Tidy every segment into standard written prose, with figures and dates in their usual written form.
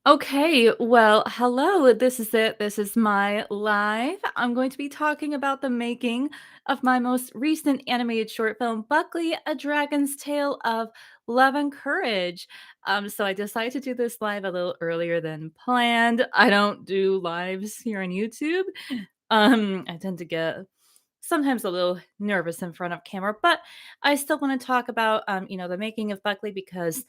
Okay, well, hello. This is it. This is my live. I'm going to be talking about the making of my most recent animated short film, Buckley, A Dragon's Tale of Love and Courage. So I decided to do this live a little earlier than planned. I don't do lives here on YouTube. I tend to get sometimes a little nervous in front of camera, but I still want to talk about the making of Buckley because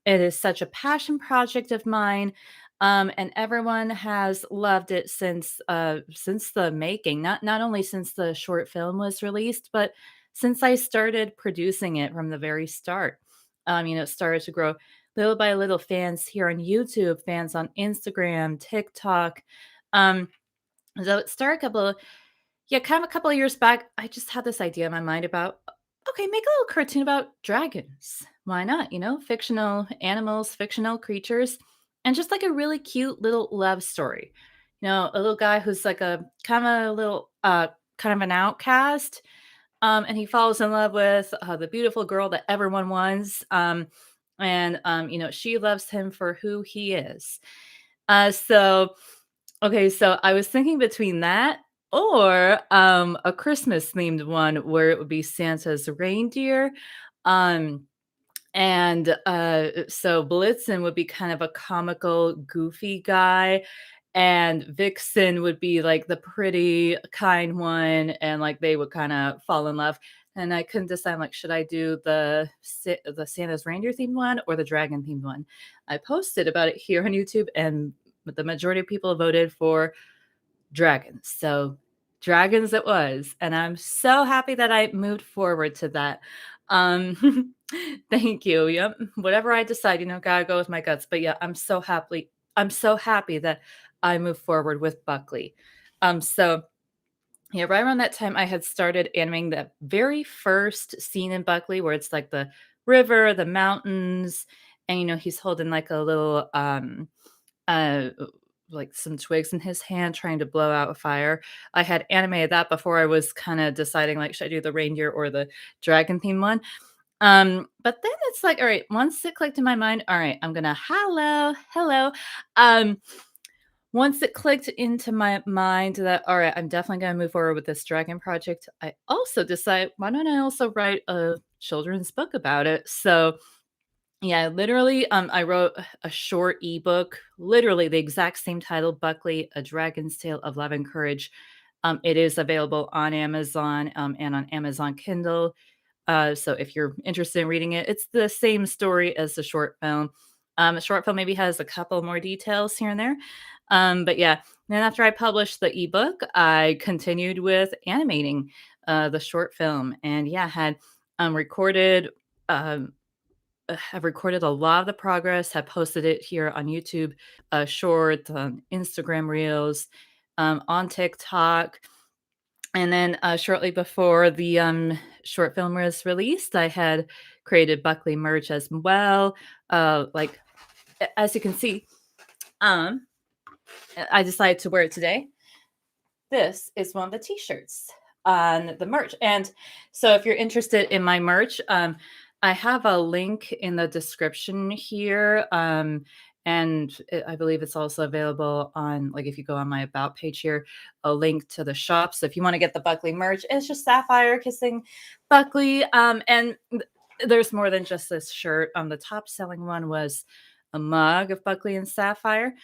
it is such a passion project of mine. And everyone has loved it since the making. Not only since the short film was released, but since I started producing it from the very start. It started to grow little by little. Fans here on YouTube, fans on Instagram, TikTok. Um, so it started a couple yeah, kind of a couple of years back, I just had this idea in my mind about, okay, make a little cartoon about dragons. Why not? Fictional animals, fictional creatures, and just like a really cute little love story. A little guy who's like a kind of a little, kind of an outcast, and he falls in love with the beautiful girl that everyone wants. And she loves him for who he is. So Okay, so I was thinking between that or, a Christmas themed one where it would be Santa's reindeer, um, so Blitzen would be kind of a comical, goofy guy, and Vixen would be, like, the pretty, kind one, and, like, they would kinda fall in love, and I couldn't decide, like, should I do the Santa's reindeer themed one or the dragon themed one? I posted about it here on YouTube, and the majority of people voted for dragons. So dragons it was, and I'm so happy that I moved forward to that. Thank you. Yep. Whatever I decide, gotta go with my guts. But yeah, I'm so happy that I moved forward with Buckley. So yeah, right around that time I had started animating the very first scene in Buckley where it's like the river, the mountains, and he's holding like a little uh, like some twigs in his hand trying to blow out a fire. I had animated that before I was kinda deciding, like, should I do the reindeer or the dragon theme one? But then it's like, all right, once it clicked in my mind, all right, I'm gonna hello. Um, Once it clicked into my mind that, all right, I'm definitely gonna move forward with this dragon project, I also decide, why don't I also write a children's book about it? So yeah, literally, I wrote a short ebook, literally the exact same title, Buckley, A Dragon's Tale of Love and Courage. It is available on Amazon, and on Amazon Kindle. So if you're interested in reading it, it's the same story as the short film. The short film maybe has a couple more details here and there. But yeah, then after I published the ebook, I continued with animating the short film, and yeah, had recorded um, have recorded a lot of the progress, have posted it here on YouTube, Shorts, on Instagram Reels, on TikTok. And then shortly before the short film was released, I had created Buckley merch as well. Like, as you can see, um, I decided to wear it today. This is one of the t-shirts on the merch. And so if you're interested in my merch, I have a link in the description here. I believe it's also available on, like, if you go on my about page here, a link to the shop. So if you want to get the Buckley merch, it's just Sapphire kissing Buckley. There's more than just this shirt. The top selling one was a mug of Buckley and Sapphire.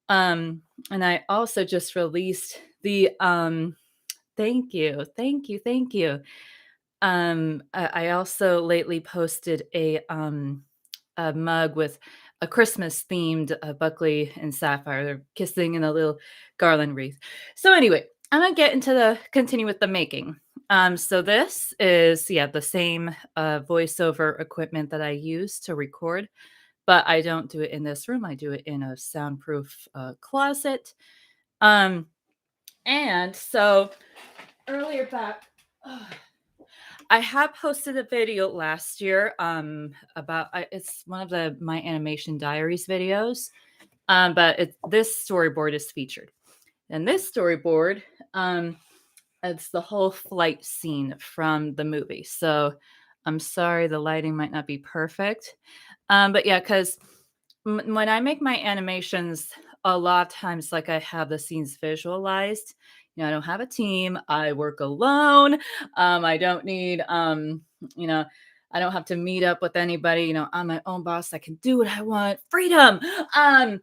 And I also just released the thank you, thank you, thank you. I also lately posted a mug with a Christmas themed Buckley and Sapphire. They're kissing in a little garland wreath. So anyway, I'm gonna get into the continue with the making. So this is, yeah, the same voiceover equipment that I use to record, but I don't do it in this room. I do it in a soundproof closet. Um, and so earlier back, I have posted a video last year about it's one of the My Animation Diaries videos. But this storyboard is featured. And this storyboard, it's the whole flight scene from the movie. So I'm sorry the lighting might not be perfect. But yeah, because When I make my animations, a lot of times, like, I have the scenes visualized. I don't have a team. I work alone. I don't need, you know, I don't have to meet up with anybody. I'm my own boss. I can do what I want. Freedom. Um,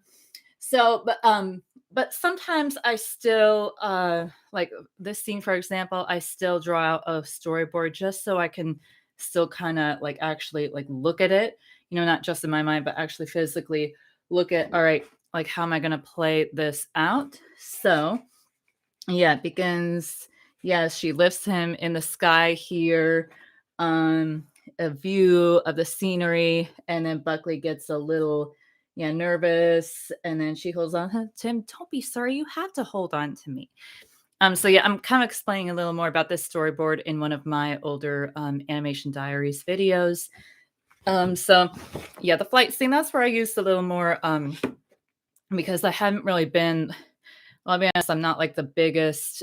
but sometimes I still like this scene, for example, I still draw out a storyboard just so I can still kind of like actually like look at it, not just in my mind, but actually physically look at, all right, like how am I gonna play this out? So yeah, it begins. Yeah, she lifts him in the sky here, um, a view of the scenery, and then Buckley gets a little, yeah, nervous, and then she holds on to him. Don't be sorry, you have to hold on to me. So yeah, I'm kind of explaining a little more about this storyboard in one of my older animation diaries videos. So yeah, the flight scene, that's where I used a little more because I hadn't really been, well, I'll be honest, I'm not like the biggest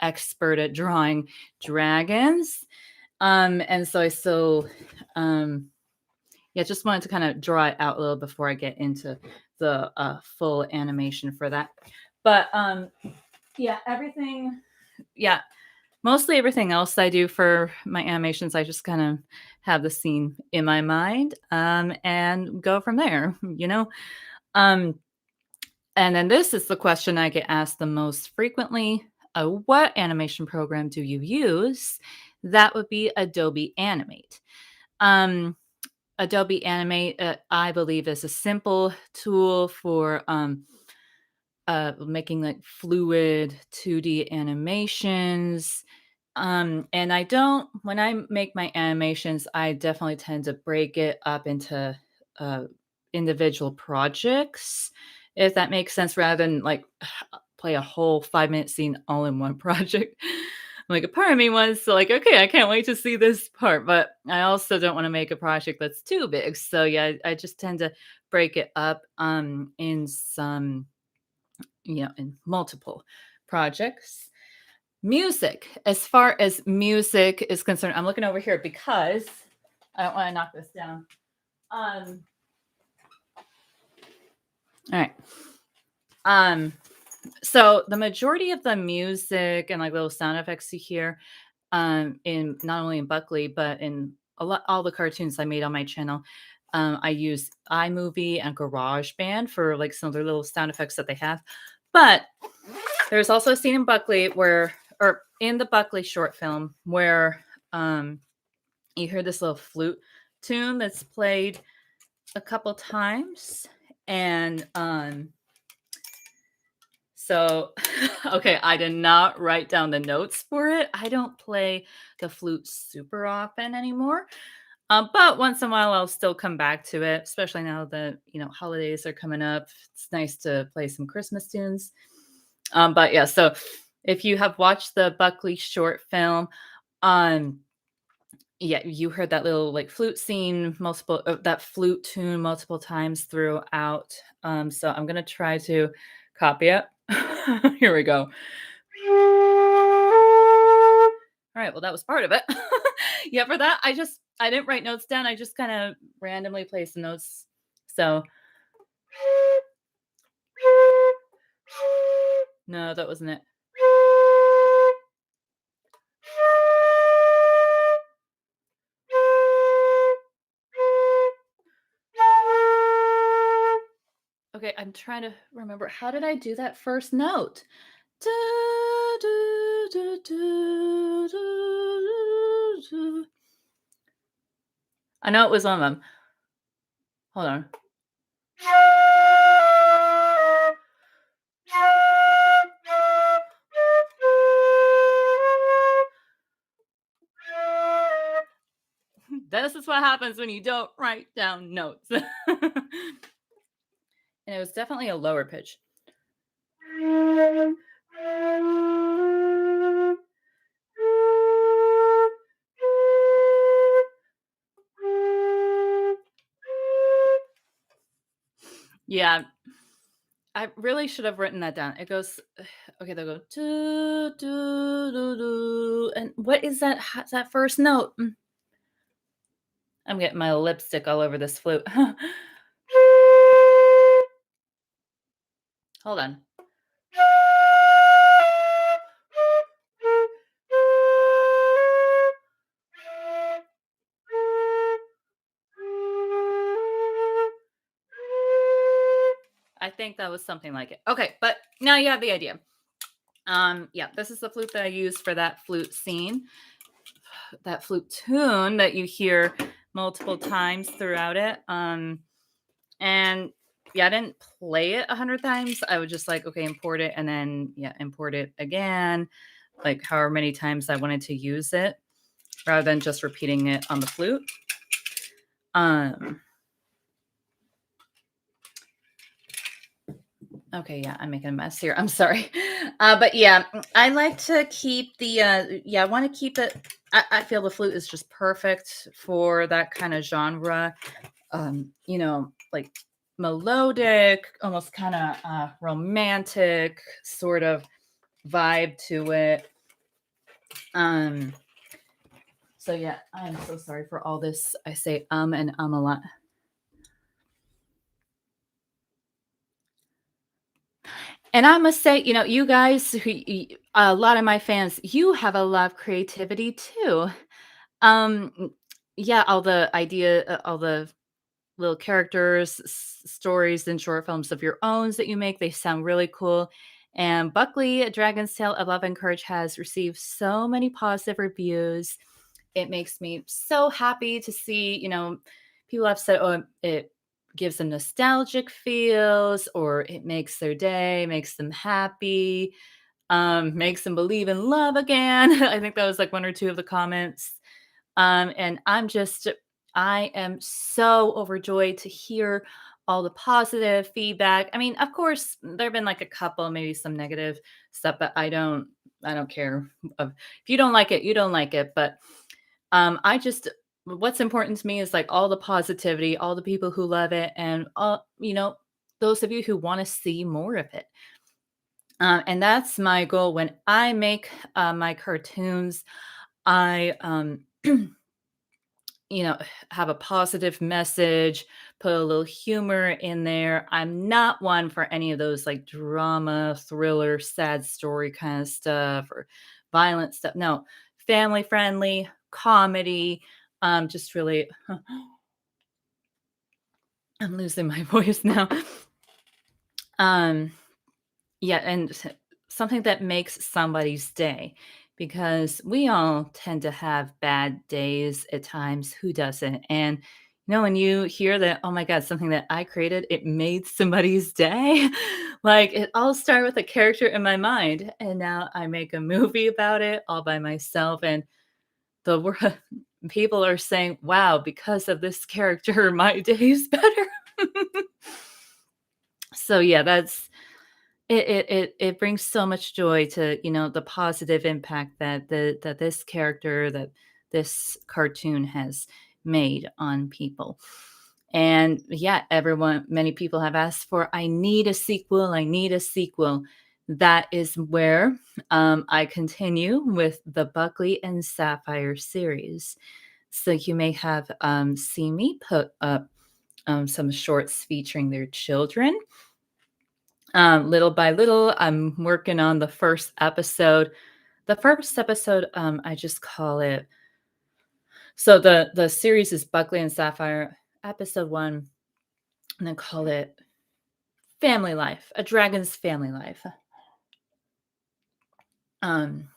expert at drawing dragons. And so I still um yeah, just wanted to kind of draw it out a little before I get into the full animation for that. But yeah, everything, yeah, mostly everything else I do for my animations, I just kind of have the scene in my mind and go from there, you know? Um, and then this is the question I get asked the most frequently. What animation program do you use? That would be Adobe Animate. Um, Adobe Animate, I believe, is a simple tool for making like fluid 2D animations. And I don't, when I make my animations, I definitely tend to break it up into uh, individual projects, if that makes sense, rather than like play a whole 5-minute scene all in one project. Like a part of me wants to like, okay, I can't wait to see this part, but I also don't want to make a project that's too big. So yeah, I just tend to break it up in some, in multiple projects. Music. As far as music is concerned, I'm looking over here because I don't want to knock this down. All right. So the majority of the music and like little sound effects you hear, in not only in Buckley but in all the cartoons I made on my channel, I use iMovie and GarageBand for like some of the little sound effects that they have. But there's also a scene in Buckley where, or in the Buckley short film, where you hear this little flute tune that's played a couple times. And so, okay, I did not write down the notes for it. I don't play the flute super often anymore. But once in a while, I'll still come back to it, especially now that, holidays are coming up. It's nice to play some Christmas tunes. But yeah, so if you have watched the Buckley short film, um, yeah, you heard that little like flute scene, that flute tune multiple times throughout. So I'm gonna try to copy it. Here we go. All right, well, that was part of it. Yeah, for that, I didn't write notes down. I just kind of randomly placed the notes. So no, that wasn't it. Okay, I'm trying to remember. How did I do that first note? Do, do, do, do, do, do. I know it was one of them. Hold on. This is what happens when you don't write down notes. And it was definitely a lower pitch. Yeah, I really should have written that down. It goes, okay, they'll go, do, do, do, do. And what is that? That first note? I'm getting my lipstick all over this flute. Hold on. I think that was something like it. Okay, but now you have the idea. Yeah, this is the flute that I use for that flute scene, that flute tune that you hear multiple times throughout it. And yeah, I didn't play it 100 times. I would just like, okay, import it and then yeah, import it again, like however many times I wanted to use it, rather than just repeating it on the flute. Um, Okay, yeah, I'm making a mess here. I'm sorry. But yeah, I like to keep the yeah, I want to keep it. I feel the flute is just perfect for that kind of genre. Like melodic, almost kind of romantic sort of vibe to it. Um, so yeah, I'm so sorry for all this. I say and a lot. And I must say, you guys, a lot of my fans, you have a lot of creativity too. Yeah, all the little characters, stories, and short films of your owns that you make, they sound really cool. And Buckley, A Dragon's Tale of Love and Courage has received so many positive reviews. It makes me so happy to see, people have said, oh, it gives them nostalgic feels, or it makes their day, makes them happy, makes them believe in love again. I think that was like one or two of the comments. And I am so overjoyed to hear all the positive feedback. I mean, of course, there have been like a couple, maybe some negative stuff, but I don't care. If you don't like it, you don't like it. But I just, what's important to me is like all the positivity, all the people who love it, and those of you who want to see more of it. And that's my goal when I make my cartoons. I you know, have a positive message, put a little humor in there. I'm not one for any of those like drama, thriller, sad story kind of stuff or violent stuff. No, family friendly, comedy. Just really, I'm losing my voice now. Um, Yeah, and something that makes somebody's day because we all tend to have bad days at times. Who doesn't? And when you hear that, oh my God, something that I created, it made somebody's day. Like it all started with a character in my mind, and now I make a movie about it all by myself, and the world people are saying, "Wow, because of this character, my day's better." So yeah, it brings so much joy to, the positive impact that this character, that this cartoon has made on people. And yeah, many people have asked for, I need a sequel, I need a sequel. That is where I continue with the Buckley and Sapphire series. So you may have seen me put up some shorts featuring their children. Little by little, I'm working on the first episode. The first episode, I just call it. So the series is Buckley and Sapphire, episode 1, and then call it Family Life, a Dragon's Family Life. Um,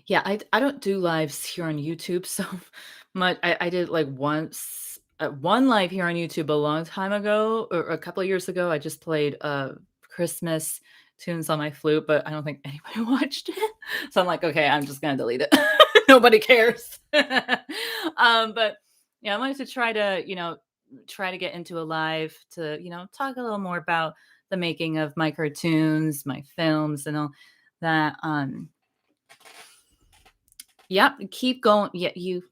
yeah, I don't do lives here on YouTube so much. I did like once, one live here on YouTube a long time ago, or a couple of years ago. I just played Christmas tunes on my flute, but I don't think anybody watched it. So I'm like, okay, I'm just gonna delete it. Nobody cares. But yeah, I wanted to try to get into a live to talk a little more about the making of my cartoons, my films, and all that. Yep, keep going. Yeah, you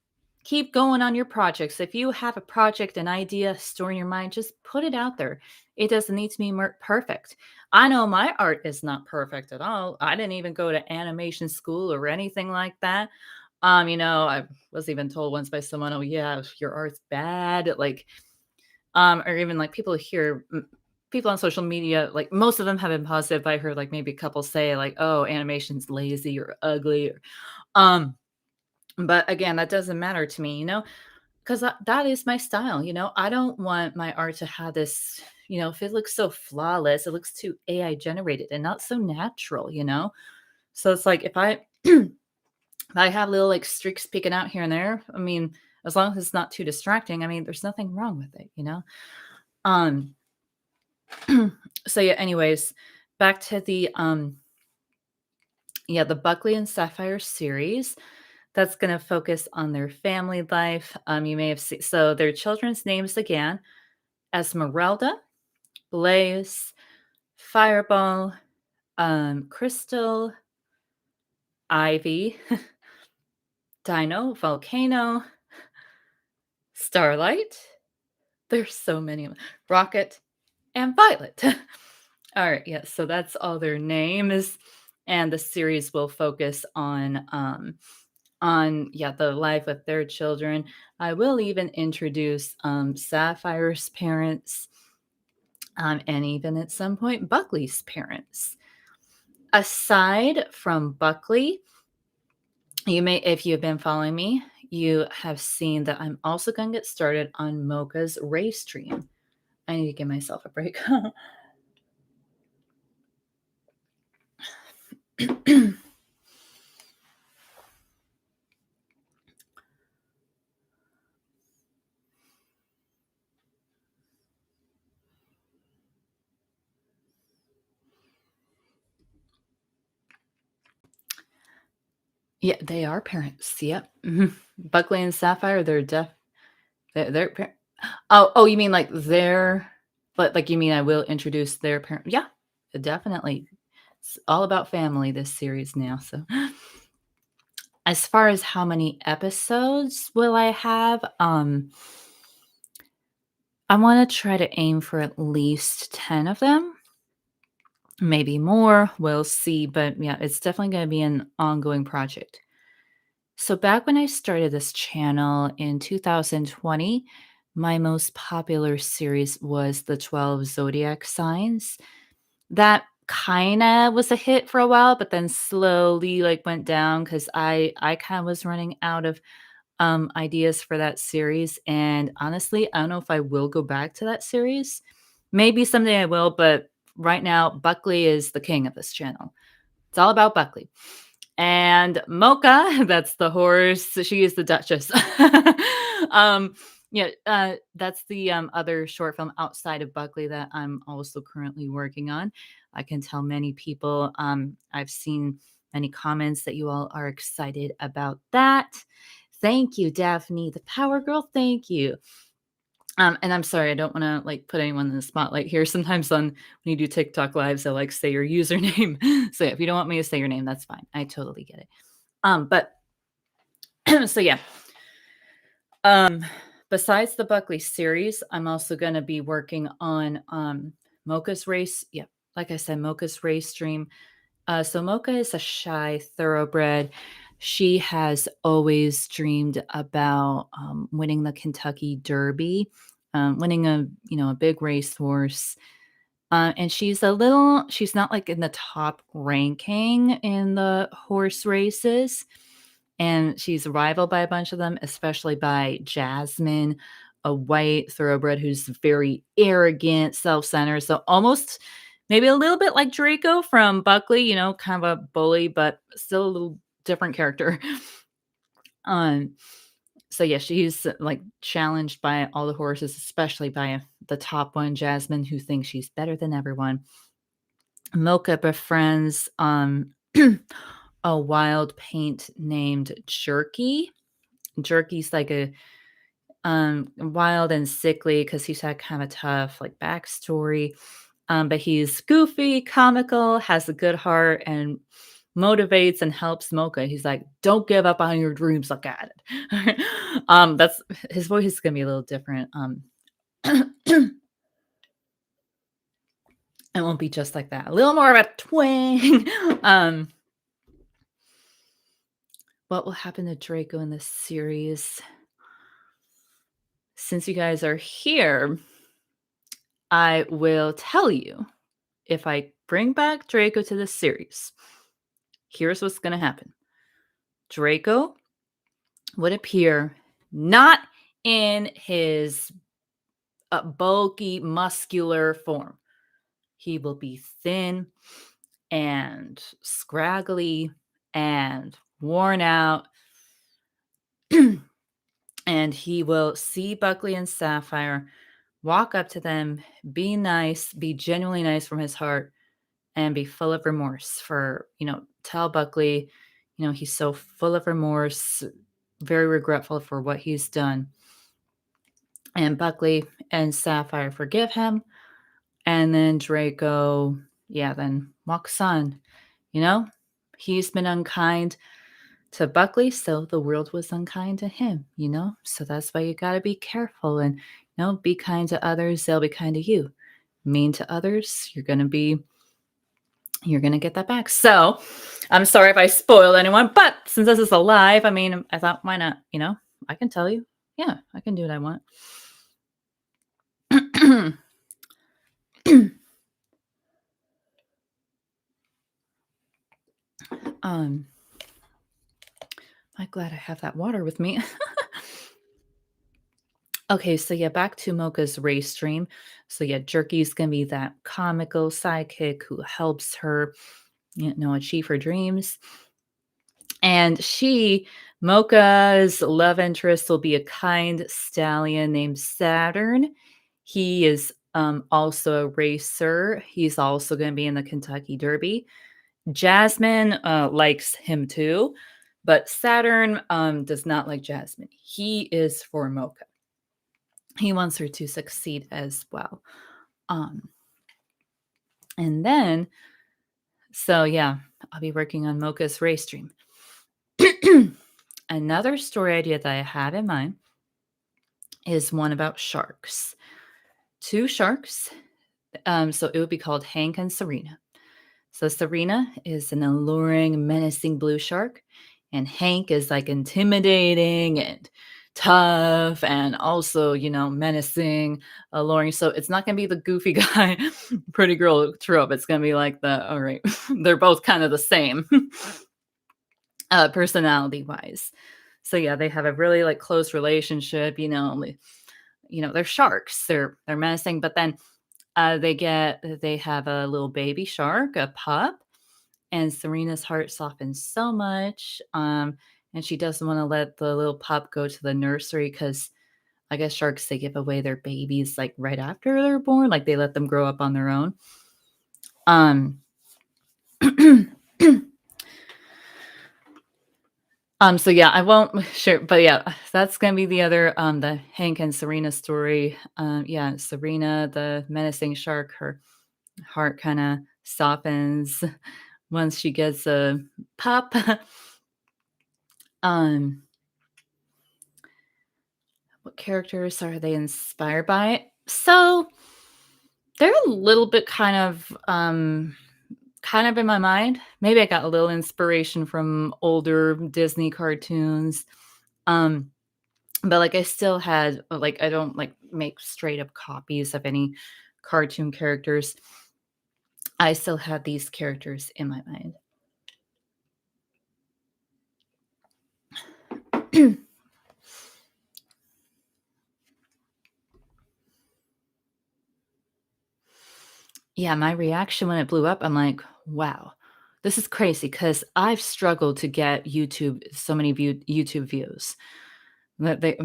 keep going on your projects. If you have a project, an idea, store in your mind, just put it out there. It doesn't need to be perfect. I know my art is not perfect at all. I didn't even go to animation school or anything like that. I was even told once by someone, "Oh, yeah, your art's bad." Like, or even like people on social media, like most of them have been positive. I heard like maybe a couple say like, "Oh, animation's lazy or ugly," or, um, but again, that doesn't matter to me, 'cause that is my style, I don't want my art to have this, if it looks so flawless, it looks too AI generated and not so natural, So it's like if I have little, like, streaks peeking out here and there, I mean, as long as it's not too distracting, I mean, there's nothing wrong with it? Um, so yeah, anyways, back to the Buckley and Sapphire series. That's gonna focus on their family life. You may have seen so their children's names again: Esmeralda, Blaze, Fireball, Crystal, Ivy, Dino, Volcano, Starlight. There's so many of 'em. Rocket, and Violet. Alright, yes, so that's all their names, and the series will focus on the life of their children. I will even introduce, Sapphire's parents, and even at some point, Buckley's parents. Aside from Buckley, you may if you've been following me, you have seen that I'm also gonna get started on Mocha's race stream. I need to give myself a break. Yeah, they are parents, yep, mhm. Buckley and Sapphire, they're oh, you mean like their but, like, you mean I will introduce their parent yeah, definitely. It's all about family, this series now, so as far as how many episodes will I have, I wanna try to aim for at least 10 of them, maybe more, we'll see, but, yeah, it's definitely gonna be an ongoing project. So back when I started this channel in 2020, my most popular series was the 12 zodiac signs. That kinda was a hit for a while, but then slowly like went down because I kind of was running out of ideas for that series. And honestly, I don't know if I will go back to that series. Maybe someday I will, but right now, Buckley is the king of this channel. It's all about Buckley. And Mocha, that's the horse, she is the Duchess. Um, that's the, other short film outside of Buckley that I'm also currently working on. I can tell many people, I've seen many comments that you all are excited about that. Thank you, Daphne, the Power Girl, thank you. And I'm sorry, I don't wanna, like, put anyone in the spotlight here. Sometimes when you do TikTok lives, they'll, like, say your username. So, yeah, if you don't want me to say your name, that's fine. I totally get it. But so, yeah. Um, besides the Buckley series, I'm also gonna be working on, Mocha's race like I said, Mocha's race stream. So Mocha is a shy thoroughbred. She has always dreamed about winning the Kentucky Derby, winning a big racehorse. And she's not like in the top ranking in the horse races. And she's rivaled by a bunch of them, especially by Jasmine, a white thoroughbred who's very arrogant, self-centered. So almost maybe a little bit like Draco from Buckley, kind of a bully, but still a little different character. Um, so yeah, she's like challenged by all the horses, especially by the top one, Jasmine, who thinks she's better than everyone. Mocha befriends a wild paint named Jerky. Jerky's like a wild and sickly because he's had kind of a tough like backstory. But he's goofy, comical, has a good heart, and motivates and helps Mocha. He's like, "Don't give up on your dreams. Look at it." That's his voice is gonna be a little different. It won't be just like that. A little more of a twang. um, what will happen to Draco in this series. Since you guys are here, I will tell you, if I bring back Draco to the series, here's what's going to happen. Draco would appear not in his bulky, muscular form. He will be thin and scraggly and worn out. And he will see Buckley and Sapphire, walk up to them, be nice, be genuinely nice from his heart, and be full of remorse for, tell Buckley, he's so full of remorse, very regretful for what he's done. And Buckley and Sapphire forgive him. And then Draco, then walks on. He's been unkind to Buckley, so the world was unkind to him, So that's why you got to be careful and, be kind to others. They'll be kind to you. Mean to others, you're going to get that back. So I'm sorry if I spoiled anyone, but since this is alive, I thought, why not? I can tell you. Yeah, I can do what I want. I'm glad I have that water with me. Okay, so back to Mocha's race dream. So Jerky's gonna be that comical sidekick who helps her, achieve her dreams. And Mocha's love interest, will be a kind stallion named Saturn. He is also a racer. He's also going to be in the Kentucky Derby. Jasmine likes him too, but Saturn does not like Jasmine. He is for Mocha. He wants her to succeed as well. And then, I'll be working on Mocha's race dream. Another story idea that I have in mind is one about sharks. 2 sharks. So it would be called Hank and Serena. So Serena is an alluring, menacing blue shark, and Hank is like intimidating and tough and also, menacing, alluring. So it's not going to be the goofy guy, pretty girl trope. It's going to be like all right, they're both kind of the same personality wise. So they have a really like close relationship, they're sharks. They're menacing, but then they have a little baby shark, a pup, and Serena's heart softens so much. And she doesn't want to let the little pup go to the nursery because I guess sharks, they give away their babies like right after they're born. Like they let them grow up on their own. So I won't share, but that's gonna be the other the Hank and Serena story. Serena, the menacing shark, her heart kind of softens once she gets a pup. What characters are they inspired by? So they're a little bit kind of in my mind. Maybe I got a little inspiration from older Disney cartoons. But like I still had like I don't like make straight up copies of any cartoon characters. I still have these characters in my mind. My reaction when it blew up, I'm like, wow, this is crazy because I've struggled to get so many YouTube views. That they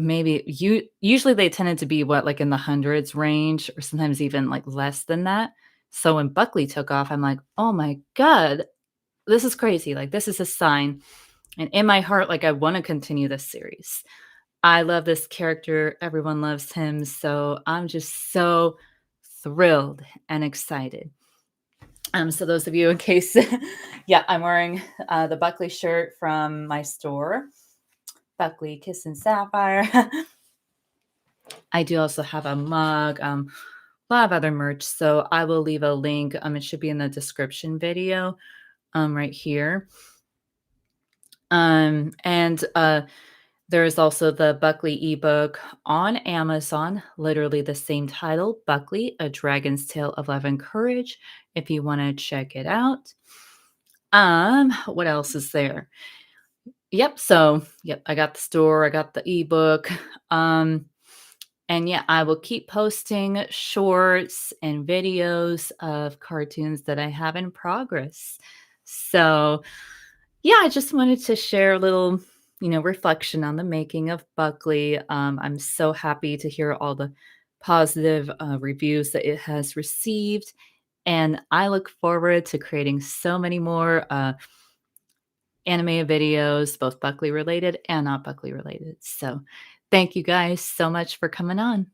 usually they tended to be what, like in the hundreds range, or sometimes even like less than that. So when Buckley took off, I'm like, oh my God, this is crazy. Like this is a sign. And in my heart, like I want to continue this series. I love this character. Everyone loves him. So I'm just so thrilled and excited. So those of you, in case, I'm wearing the Buckley shirt from my store, Buckley Kiss and Sapphire. I do also have a mug, a lot of other merch. So I will leave a link. It should be in the description video right here. And there is also the Buckley ebook on Amazon, literally the same title, Buckley, A Dragon's Tale of Love and Courage, if you want to check it out. What else is there? Yep, so yep, I got the store, I got the ebook. Um, and yeah, I will keep posting shorts and videos of cartoons that I have in progress. So yeah, I just wanted to share a little, reflection on the making of Buckley. I'm so happy to hear all the positive reviews that it has received. And I look forward to creating so many more animated videos, both Buckley related and not Buckley related. So thank you guys so much for coming on.